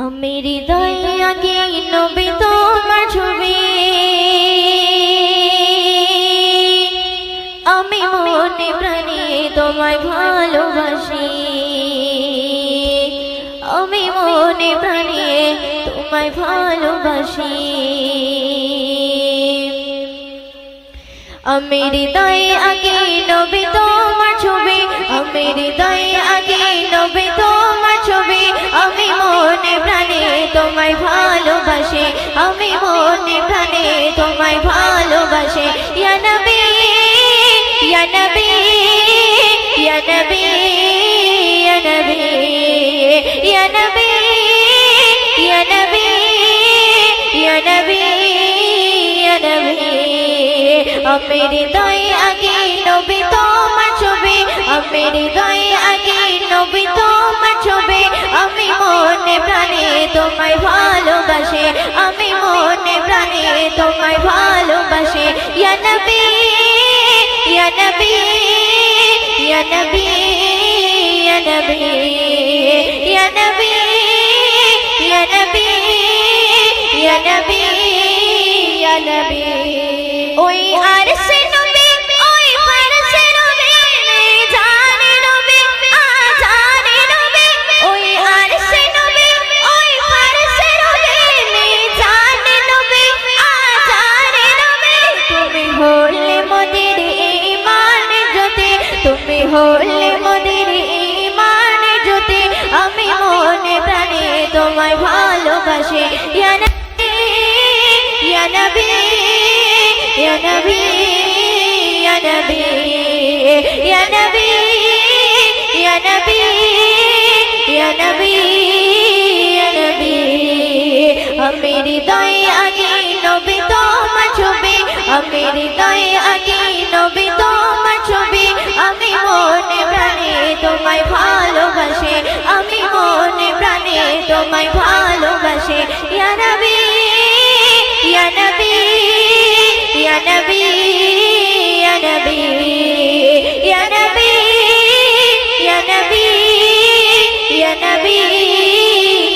আমি হৃদয়ে আগে নবী তোমার ছবি, আমি মনে প্রাণে তোমায় ভালোবাসি, আমি মনে প্রাণে তোমায় ভালোবাসি। আমি হৃদয়ে আগে নবী তোমার ছবি, আমি হৃদয়ে আগে নবী তোমার ছবি, আমি মনে প্রাণে তোমায় ভালোবাসি, আমি মনে প্রাণে তোমায় ভালোবাসি। ইয়া নবী ইয়া নবী ইয়া নবী ইয়া নবী ইয়া নবী ইয়া নবী ইয়া নবী ইয়া নবী। আমি হৃদয়ে আগে নবী তোমার ছবি, আমি হৃদয়ে আগে নবী তোমার ছবি, আমি মনে প্রাণে তোমায় ভালোবাসি, আমি মনে প্রাণে তোমায় ভালোবাসি। ইয়া নবী ইয়া নবী ইয়া নবী ইয়া নবী ইয়া নবী ইয়া নবী ইয়া নবী ইয়া নবী। ওই আরশে নবী ওই ফারশে নবী জানে নবী আজানে নবী, ওই আরশে নবী ওই ফারশে নবী জানে নবী আজানে নবী। তুমি হলে মোদের ঈমান জ্যোতি, তুমি হলে মোদের ঈমান জ্যোতি, আমি মনে প্রাণে তোমায় ভালোবাসি। ইয়া নবী ইয়া নবী ইয়া নবী ইয়া নবী ইয়া নবী ইয়া নবী ইয়া নবী ইয়া নবী। আমি হৃদয়ে আগে নবী তোমার ছবি, আমি হৃদয়ে আগে নবী তোমার ছবি, আমি মনে প্রাণে তোমায় ভালোবাসি, আমি মনে প্রাণে তোমায় ভালোবাসি। ইয়া নবী ইয়া নবী ইয়া নবী ইয়া নবী ইয়া নবী ইয়া নবী ইয়া নবী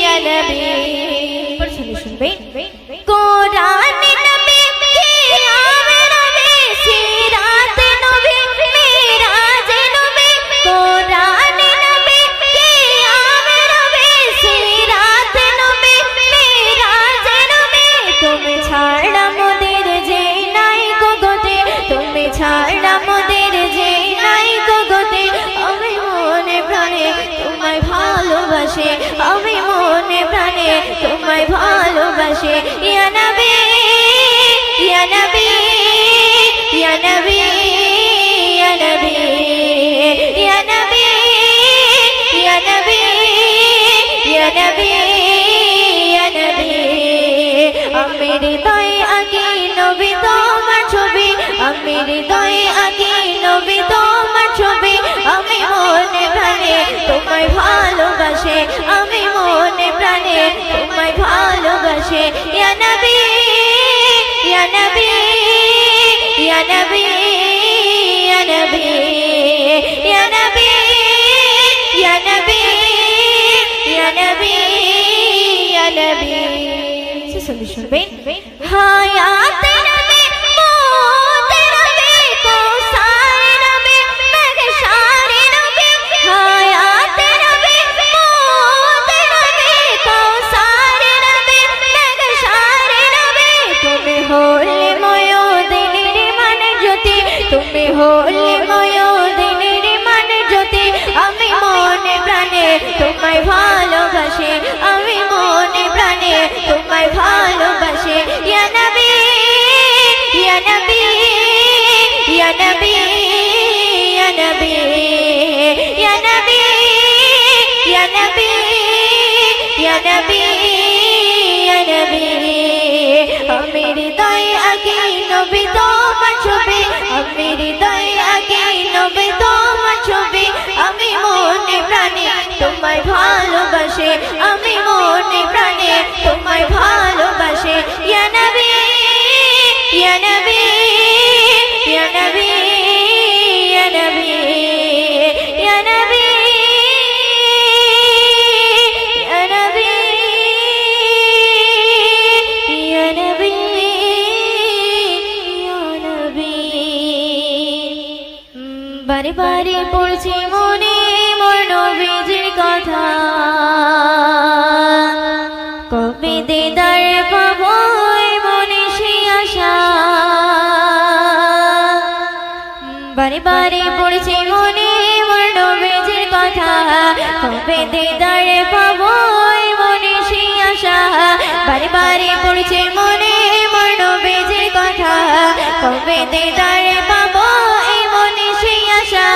ইয়া নবী। পড়ছেন শুনবেন কোরআনে নবী কিয়ামে নবী সিরাতে নবী মিরাজে নবী, কোরআনে নবী কিয়ামে নবী সিরাতে নবী মিরাজে নবী। তুমি ছাড়া মোদের যে নাই গগতে, তুমি ছাড়া মোদের যে নাই গগতে, আমি মনে প্রাণে তোমায় ভালোবাসি, আমি মনে প্রাণে তোমায় ভালোবাসি। ইয়া নবী ইয়া নবী ইয়া নবী ইয়া নবী ইয়া নবী ইয়া নবী ইয়া নবী ইয়া নবী। আমি হৃদয়ে আগে নবী তোমার ছবি, আমি হৃদয়ে আগে নবী তোমার ছবি, আমি মনে প্রাণে তোমায় ভালোবাসি, আমি মনে প্রাণে তোমায় ভালোবাসি। ইয়া নবী ইয়া নবী ইয়া নবী ইয়া নবী ইয়া নবী ইয়া নবী ইয়া নবী ইয়া নবী। শুনবেন হায়াতে নবী মওতে নবী কৌসারে নবী মেঘশারে নবী, হায়াতে নবী মওতে নবী কৌসারে নবী মেঘশারে নবী। তুমি হলে ময়ূদিনের মানে জ্যোতি, তুমি হলে ময়ূদিনের মানে জ্যোতি, আমি মনে প্রাণে তোমায় ভালোবাসি, আমি মনে প্রাণে তোমায় ভালোবাসি। ইয়া নবী ইয়া নবী ইয়া নবী ইয়া নবী ইয়া নবী ইয়া নবী ইয়া নবী ইয়া নবী। আমি হৃদয়ে আগে নবী তোমার ছবি, আমি হৃদয়ে আগে নবী তোমার ছবি, আমি মনে প্রাণে তোমায় ভালোবাসি, আমি মনে প্রাণে তোমায় ভালোবাসি। ইয়া নবী ইয়া নবী ইয়া নবী ইয়া নবী ইয়া নবী ইয়া নবী বারে বারে পড়ছে মনে মোর নবীজির কথা, কবে দিদার পাবো মনে সেই আশা। বারে বারে পড়ছে মনে মোর নবীজির কথা, কবে দিদার পাবো মনে সেই আশা। বারে বারে পড়ছে মনে মোর নবীজির কথা, কবে দিদার পাবো মনে সেই আশা।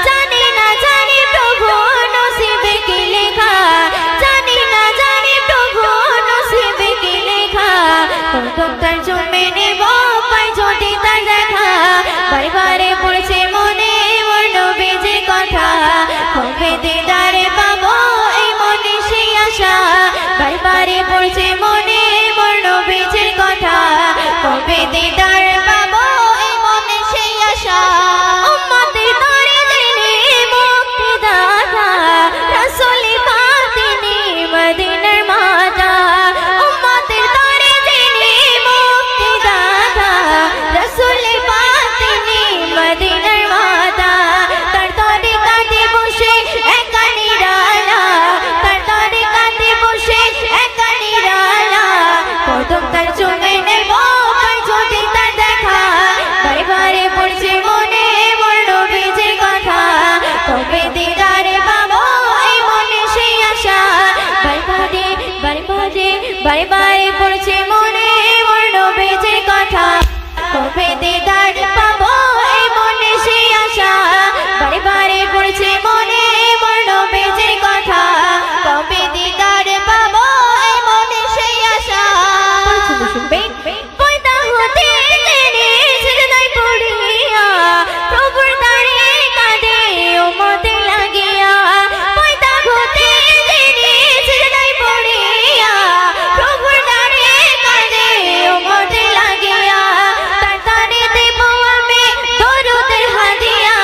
জানি না জানি প্রভু নসিবে কি লেখা, জানি না জানি প্রভু নসিবে কি লেখা। কখন তার জমে নেব পাই যদি তার দেখা। বারে বারে পড়ছে মনে মোর নবীজির কথা, কবে দিদারে পাবো এই মনে সেই আশা। বারে বারে পড়ছে মনে মোর নবীজির কথা, কবে দিদার পাবো এই মনে সেই আশা। উম্মতের তরে যিনি মুক্তিদাতা, রাসূল পাক তিনি মদিনার মাতা। উম্মতের তরে যিনি মুক্তিদাতা, রাসূল পাক তিনি মদিনার মাতা। তার তরিকাতে বসে একা নিরালা, তার তরিকাতে বসে একা নিরালা। কদম তার চুমে নেব পাই যদি তার দেখা। বারে বারে পড়ছে মনে মোর নবীজির কথা, কবে দিদারে পাবো এই মনে সেই আশা। বারে বারে বারে বারে বারে বারে পড়ছে মনে মোর নবীজির কথা, কবে দিদার পাবো এই মনে সেই আশা। বারে বারে পড়ছে মনে মোর নবীজির কথা, কবে দিদার পাবো এই মনে সেই আশা। পয়দা হতে তিনি সিজদায় পড়িয়া, প্রভুর দ্বারে কাঁদে উম্মতে লাগিয়া। পয়দা হতে তিনি সিজদায় পড়িয়া, প্রভুর দ্বারে কাঁদে উম্মতে লাগিয়া। তার তরে দেব আমি দরুদের হাদিয়া,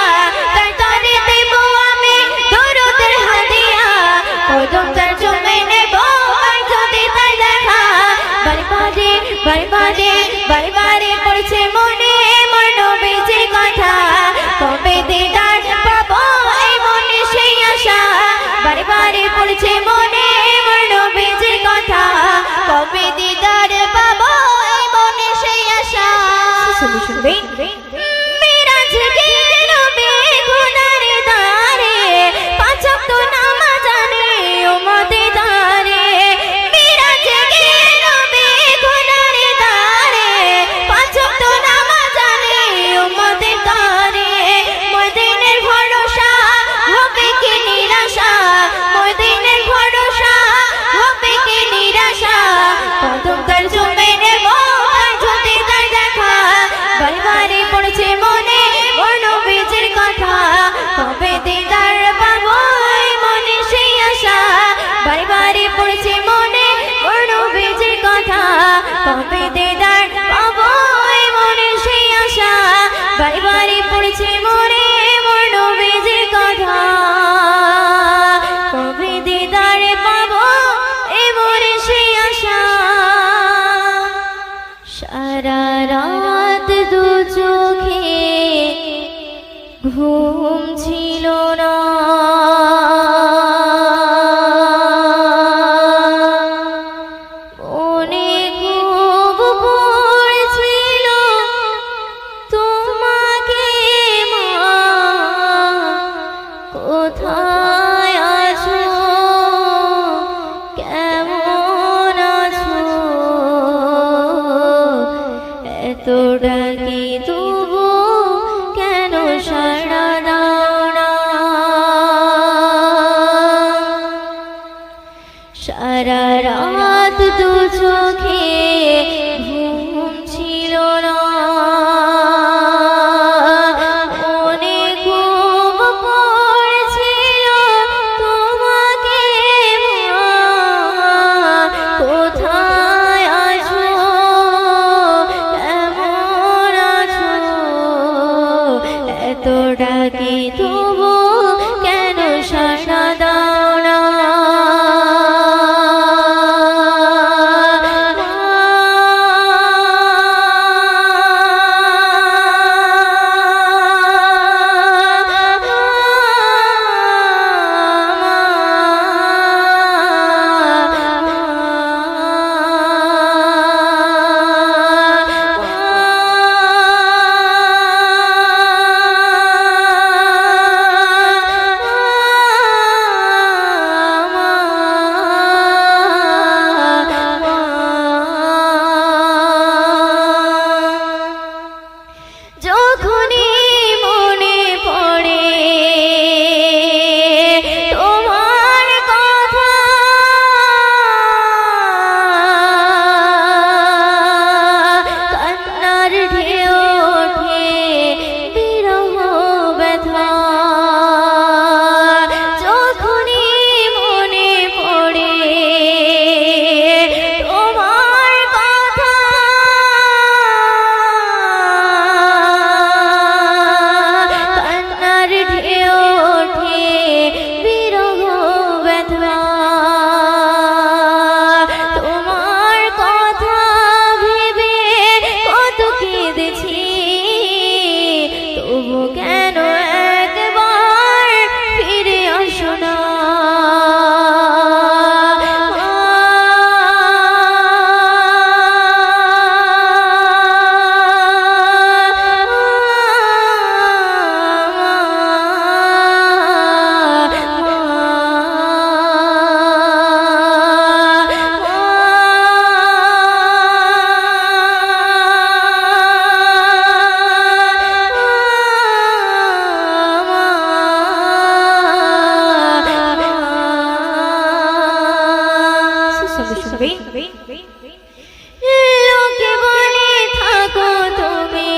তার তরে দেব আমি দরুদের হাদিয়া। কদম তার জমে নেব আর যদি তার দেখা। বারে বারে বারে বারে বারে বারে পড়ছে মনে মোর নবীজির কথা, কবে দিদার পাবো এই মনে সেই আশা। বারে বারে পড়ছে মনে মোর নবীজির কথা, কবে দিদার পাবো এই মনে সেই আশা। মিরাজ গেল বেগুনার দ্বারে, পাঁচ ওয়াক্ত নামাজ আনে উম্মতে দ্বারে। মিরাজ গেল বেগুনার দ্বারে, পাঁচ ওয়াক্ত নামাজ আনে উম্মতে দ্বারে। মদিনের ভরসা হবে কি নিরাশা, মদিনের ভরসা হবে কি নিরাশা। কদম তার জমে নেব আর যদি তার দেখা। বারে বারে পড়ছে মনে মোর নবীজির কথা, কবে দিদার পাবো এই মনে সেই আশা। বারে বারে পড়ছে মনে মোর নবীজির কথা, কবে দিদার পাবো এই মনে সেই আশা। বারে বারে পড়ছে মনে মোর নবীজির কথা, কবে দিদার পাবো এই মনে সেই আশা। সারা রাত দু চোখে ঘুম ছিল না, মনে খুব পড়ছিল তোমাকে মা, কোথায় আছো কেমন আছো। এত ডাকি তবু কেন সাড়া দাও না। সারা রাত দু চোখে ঘুম ছিল না, মনে খুব পড়ছিল তোমাকে মা, কোথায় আছো কেমন আছো। এত ডাকি তবু কেন সাড়া দাও না। মা শুনবে লোকে বলে থাকো তুমি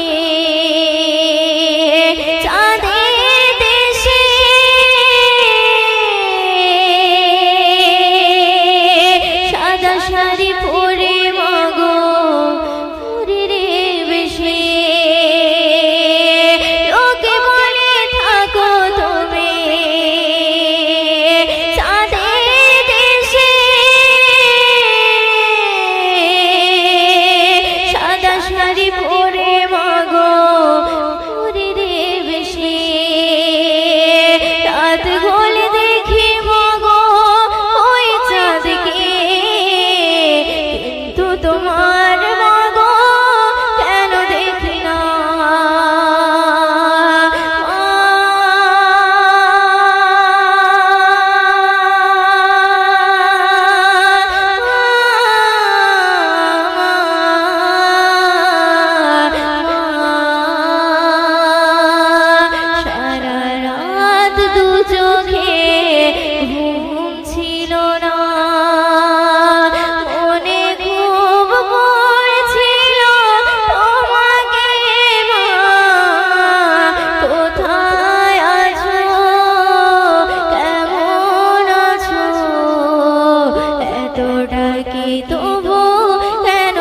চাঁদের দেশে সাদা শাড়ি পরে মাগো পুরী রে বেশে লোকে বলে থাকো তুমি চাঁদের দেশে সাদা শাড়ি পরে মাগো পুরী রে বেশে রাত হলে দেখি মাগো ওই চাঁদকে কিন্তু তোমার মাগো কেন দেখি না সারা রাত দু চোখে ঘুম ছিল না মনে খুব পড়ছিল তোমাকে মা কোথায় আছো কেমন আছো এতটা কি তবু কেন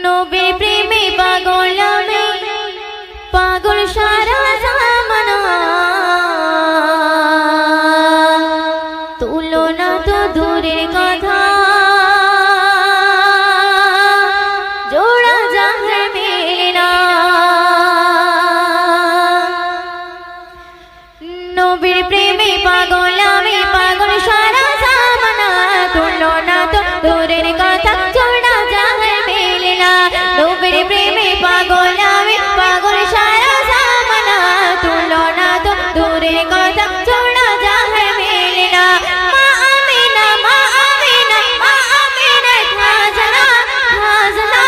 নবী প্রেমে পাগল আমি পাগল সারা জামানা তুলনা তো দূরের কথা জোড়া জাহার মেলে না নবীর প্রেমে পাগল আমি পাগল সারা জামানা তুলনা তো দূরের কথা জোড়া জাহার মেলে না নবীর প্রেমে পাগল আমি পাগল সারা জামানা তুলনা তো দূরের কথা জোড়া জাহার মেলে না মা আমিনা মা আমিনা মা আমিনার খাজানা খাজানা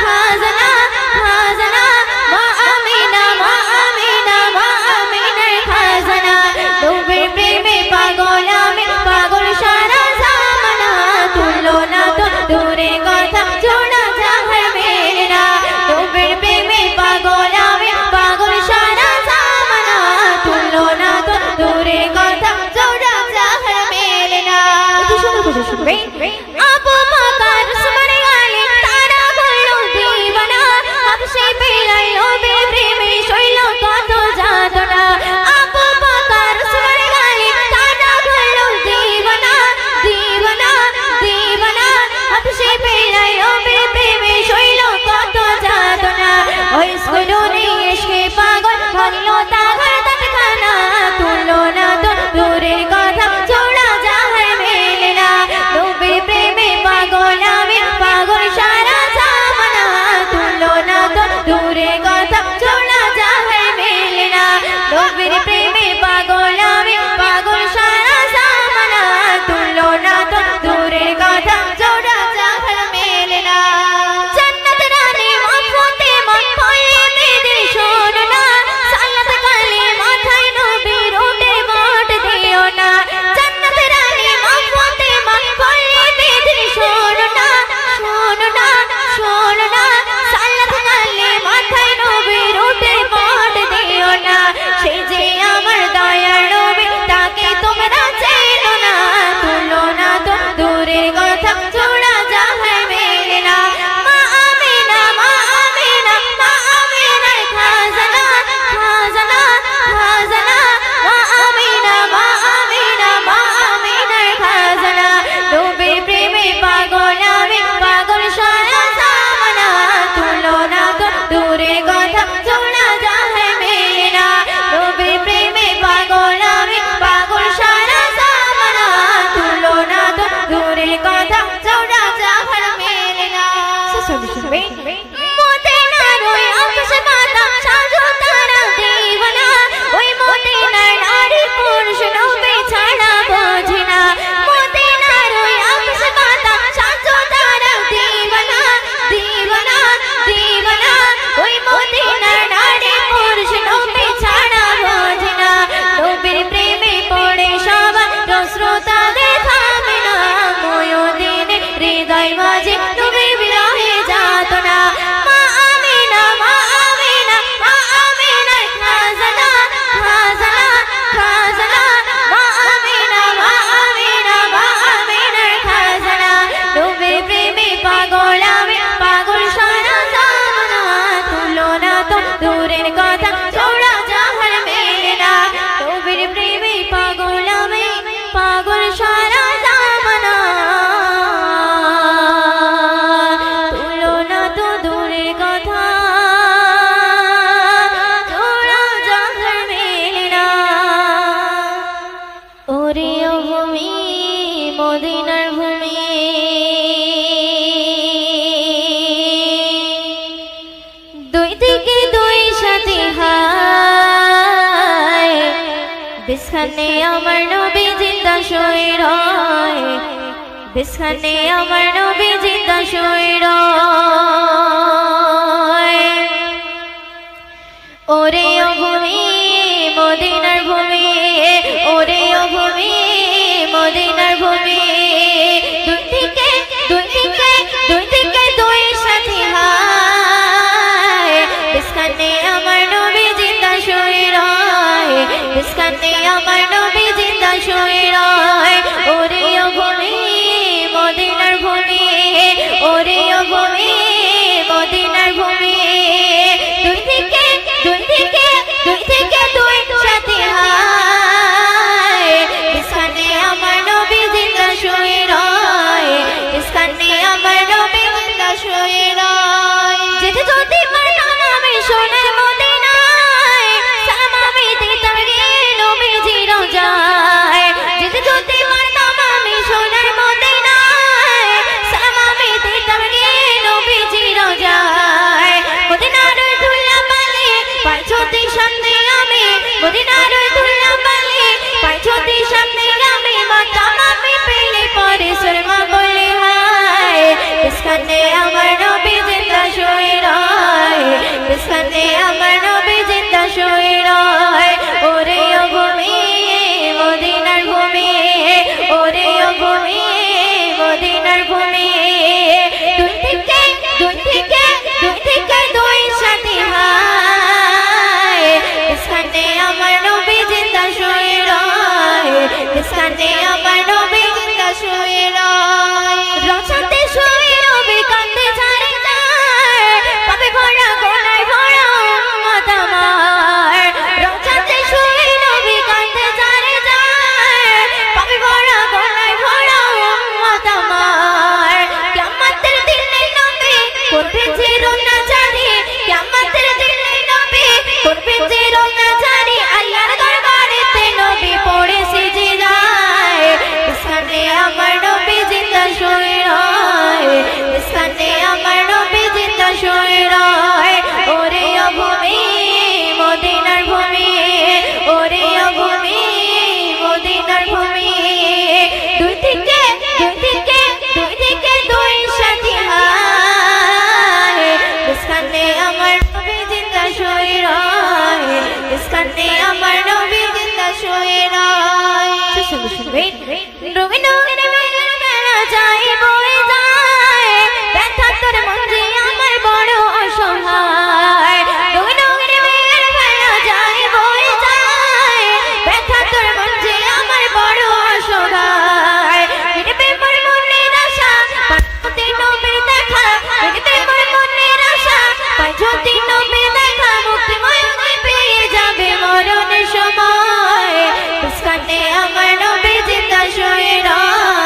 খাজানা খাজানা মা আমিনা মা আমিনা মা আমিনার খাজানা নবীর প্রেমে পাগল আমি পাগল সারা জামানা তুলনা তো দূরের কথা জোড়া জাহার মেলে না নবীর প্রেমে পাগল আমি পাগল সারা জামানা তুলনা তো দূরের কথা জোড়া জাহার মেলে না শুনবে আবু বকর সুমরে আলী তারা হলো দিওয়ানা হাবশে পেলাই নবীর প্রেমে শৈল কত যাতনা আবু বকর সুমরে আলী তারা হলো দিওয়ানা দিওয়ানা দিওয়ানা হাবশে পেলাই নবীর প্রেমে শৈল কত যাতনা ওই স্কুলনে এসে পাগল হলো তাহার তৎখানা তুলনা তো দূরের কথা জোড়া জাহার মেলে না নবীর প্রেমে শ্রোতাদের থামে না ময়ূদিনে হৃদয় মাঝে নবীর বিরহে যাতনা মা আমিনা মা আমিনা মা আমিনা খাজানা খাজানা খাজানা মা আমিনা মা আমিনা মা আমিনা খাজানা নবীর প্রেমে পাগল আমি পাগল সারা জামানা তুলনা তো দূরের কথা চৌড়া জাহান মেলে না নবীর প্রেমে পাগল আমি পাগল সারা জামানা তুলনা তো দূরের কথা চৌড়া জাহান মেলে না ওরে ও ভূমি মদিনার ভূমি দুই দিকে দুই সাথে হায় বিছখানে আমার নবী জিন্দা শুয়ে রয় বিছখানে আমার নবী জিন্দা শুয়ে রয় ওরে ও ভূমি মদিনার ভূমি ওরে ও ভূমি মদিনার ভূমি দুই দিকে দুই দিকে দুই দিকে দুই সাথী হায় বিছখানে আমার নবী জিন্দা শুয়ে রয় বিছখানে আমার নবী জিন্দা শুয়ে রয় ওরে ও ভূমি মদিনার ভূমি ওরে ও ভূমি মদিনার ভূমি দুই দিকে দুই দিকে দুই দিকে দুই সাথী হায় বিছখানে আমার নবী জিন্দা শুয়ে রয় বিছখানে আমার নবী জিন্দা শুয়ে রয় যেতে যদি পারতাম আমি সোনার মদিনায় সালাম আমি দিতাম গিয়ে নবীজির রোজায় যেতে যদি পারতাম আমি সোনার মদিনায় সালাম আমি দিতাম গিয়ে নবীজির রোজায় মদিনার ধুলা বালি পাই যদি সামনে আমি মদিনার ধুলা বালি পাই যদি সামনে আমি মাতাম আমি পেলে পরে সুরমা বলে হায় বিছখানে আমার নবী জিন্দা শুয়ে রয় বিছখানে আমার নবী জিন্দা শুয়ে রয় ওরে ও ভূমি মদিনার ভূমি ওরে ও ভূমি মদিনার ভূমি দুই দিকে দুই দিকে দুই দিকে দুই সাথী হায় বিছখানে আমার নবী জিন্দা শুয়ে রয় বিছখানে আমার নবী জিন্দা শুয়ে রয় রসাতে শুয়ে নবী কান্দে ঝাড়ে যায় পাবে ভরা গলায় ভরা উম্মত আমার রসাতে শুয়ে নবী কান্দে ঝাড়ে যায় পাবে ভরা গলায় ভরা উম্মত আমার কিয়ামতের দিনে নবী করবে যে রোনা জারি কিয়ামতের দিনে নবী করবে যে রোনা জারি আল্লাহর দরবারেতে নবী পড়ে সিজদায় বিছখানে আমার নবী জিন্দা শুয়ে রয় বিছখানে আমার নবী জিন্দা শুয়ে রয় ওরে ও ভূমি মদিনার ভূমি ওরে ও ভূমি মদিনার ভূমি দুই দিকে দুই দিকে দুই দিকে দুই সাথী হায় বিছখানে আমার নবী জিন্দা শুয়ে রয় বিছখানে আমার নবী জিন্দা শুয়ে রয় রঙিন রঙিন মেলা যায় বয়ে যায় ব্যথা তোর মন যে আমার বড় অসহায় রঙিন রঙিন মেলা যায় বয়ে যায় ব্যথা তোর মন যে আমার বড় অসহায় মিটবে মোর মনের আশা পাই নবীর দেখা মিটবে মোর মনের আশা পাই যদি নবীর দেখা মুক্তিময় পেয়ে যাবে মরণের সময় বিছখানে আমার নবী জিন্দা শুয়ে রয়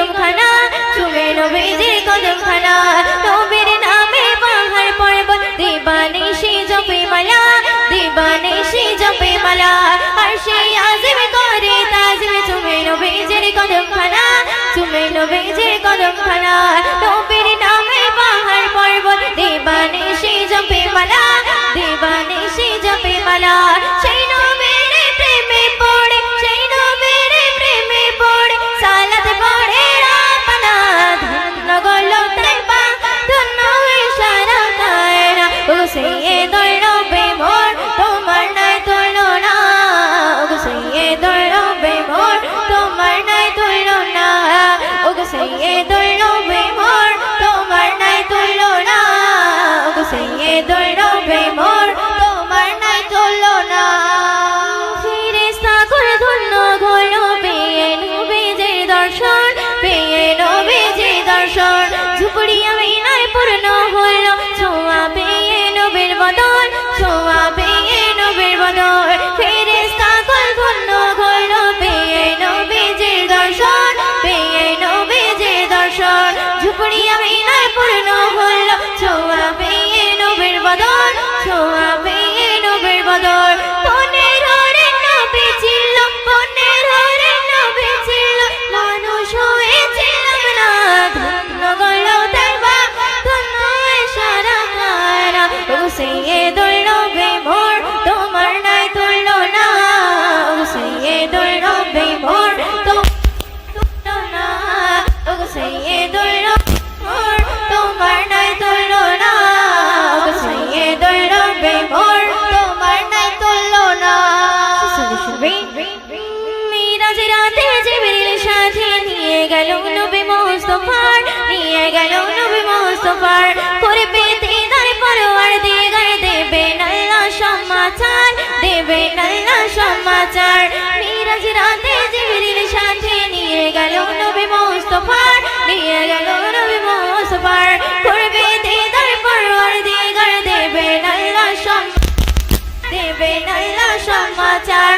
কদমখানা চুমে নবীজির কদমখানা নবীর নামে পাহাড় পর্বত দিবানিশি জপে মালা দিবানিশি জপে মালা আরশে আযম করে তাজিম চুমে নবীজির কদমখানা চুমে নবীজির কদমখানা নবীর নামে পাহাড় পর্বত দিবানিশি জপে মালা দিবানিশি জপে মালা সেই নবীর প্রেমে পড়ে সেই নবীর প্রেমে পড়ে সালাত পড়ে রাপানা ধন্য গলো তাইবা ধন্য ইশারা কায়না ও সাইয়্যিদুর রবে মোর তোমার নাই তুলনা ও সাইয়্যিদুর রবে মোর তোমার নাই তুলনা ও সাইয়্যিদুর রবে মোর তোমার নাই তুলনা ও সাইয়্যিদুর রবে মোর তোমার নাই তুলনা ফেরেশতা করে ধন্য হলো পেয়ে নবীজির দর্শন পেয়ে নবীজির দর্শন ঝুপড়ি আমি নাই পূর্ণ হলো ছোঁয়া পেয়ে নবীর বদন ছোঁয়া পেয়ে নবীর বদন ফেরেশতা করে ধন্য হলো পেয়ে নবীজির দর্শন পেয়ে নবীজির দর্শন ঝুপড়ি আমি নাই পূর্ণ হলো ছোঁয়া পেয়ে নবীর বদন ছোঁয়া পেয়ে নবীর বদন পনের হরে নবী ছিল পনের হরে নবী ছিল মানুষ হয়েছিলাম না ধন্য গলো তাইবা ধন্য ইশারা কারা ও সাইয়্যিদুর রবে মোর তোমার নাই তুলনা ও সাইয়্যিদুর রবে মোর তুলনা ও সাইয়্যিদুর রবে মোর তোমার নাই তুলনা ও সাইয়্যিদুর রবে মোর তোমার নাই তুলনা মিরাজ রাতে জিবরিল সাথে নিয়ে গেল নবী মুস্তাফার নিয়ে গেল নবী মুস্তাফার করবে দিদার পরওয়ার দিগার দেবেন আল্লাহ সমাচার দেবেন আল্লাহ সমাচার মিরাজ রাতে জিবরিল সাথে নিয়ে গেল নবী মুস্তাফার নিয়ে গেল নবী মুস্তাফার করবে দিদার পরওয়ার দিগার দেবেন আল্লাহ দেবেন আল্লাহ সমাচার